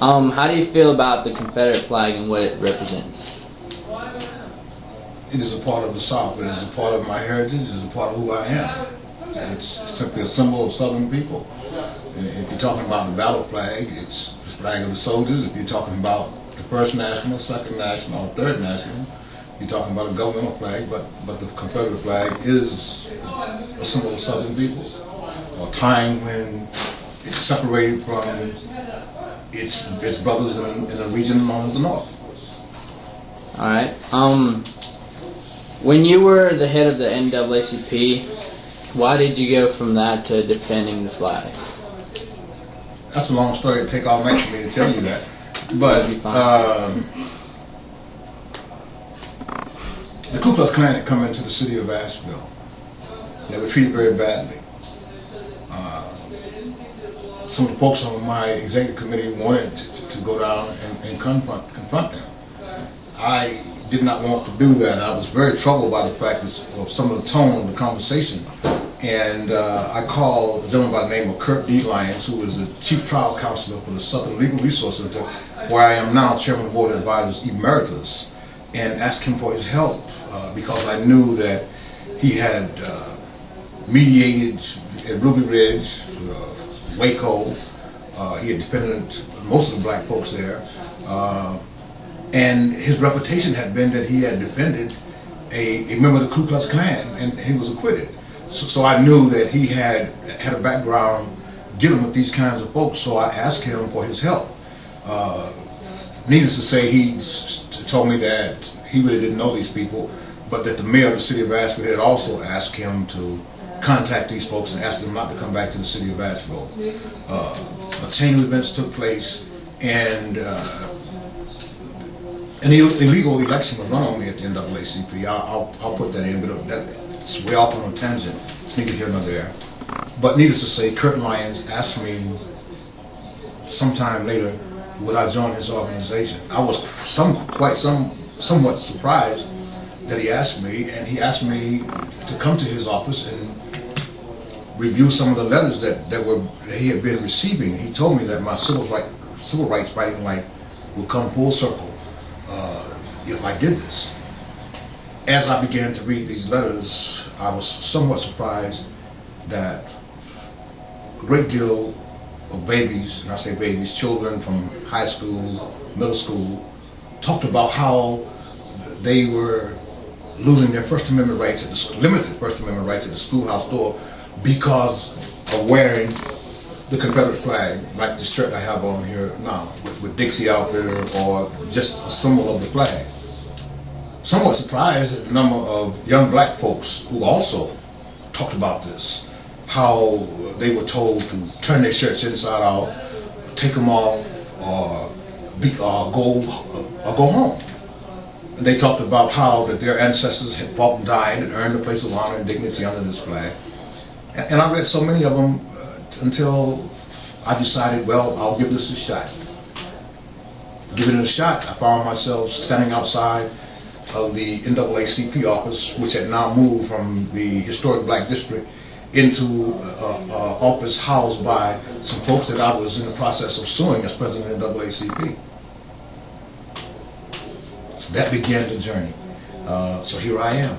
How do you feel about the Confederate flag and what it represents? It is a part of the South. It is a part of my heritage. It is a part of who I am. It's simply a symbol of Southern people. If you're talking about the battle flag, it's the flag of the soldiers. If you're talking about the first national, second national, or third national, you're talking about a governmental flag. But the Confederate flag is a symbol of Southern people. A time when it's separated from its brothers in a region known as the North. All right. When you were the head of the NAACP, why did you go from that to defending the flag? That's a long story. It'd take all night for me to tell you that. But the Ku Klux Klan had come into the city of Asheville. They were treated very badly. Some of the folks on my executive committee wanted to go down and confront them. I did not want to do that. I was very troubled by the fact of some of the tone of the conversation. And I called a gentleman by the name of Kurt D. Lyons, who was the chief trial counselor for the Southern Legal Resource Center, where I am now chairman of the board of advisors emeritus, and asked him for his help because I knew that he had mediated at Ruby Ridge, Waco. He had defended most of the black folks there. And his reputation had been that he had defended a member of the Ku Klux Klan, and he was acquitted. So I knew that he had a background dealing with these kinds of folks, so I asked him for his help. Needless to say, he told me that he really didn't know these people, but that the mayor of the city of Asheville had also asked him to contact these folks and ask them not to come back to the city of Asheville. A chain of events took place, and an illegal election was run on me at the NAACP. I'll put that in, but that's way off on a tangent. It's neither here nor there. But needless to say, Kurt Lyons asked me sometime later would I join his organization. I was somewhat surprised that he asked me, and he asked me to come to his office and review some of the letters that he had been receiving. He told me that my civil rights fighting life would come full circle if I did this. As I began to read these letters, I was somewhat surprised that a great deal of babies, and I say babies, children from high school, middle school, talked about how they were losing their First Amendment rights, limited First Amendment rights at the schoolhouse door because of wearing the Confederate flag, like the shirt I have on here now, with Dixie Outfitter, or just a symbol of the flag. Somewhat surprised at the number of young black folks who also talked about this, how they were told to turn their shirts inside out, take them off, or go home. And they talked about how that their ancestors had fought and died and earned a place of honor and dignity under this flag. And I read so many of them until I decided, well, I'll give this a shot. Giving it a shot, I found myself standing outside of the NAACP office, which had now moved from the historic black district into an office housed by some folks that I was in the process of suing as president of the NAACP. So that began the journey. So here I am.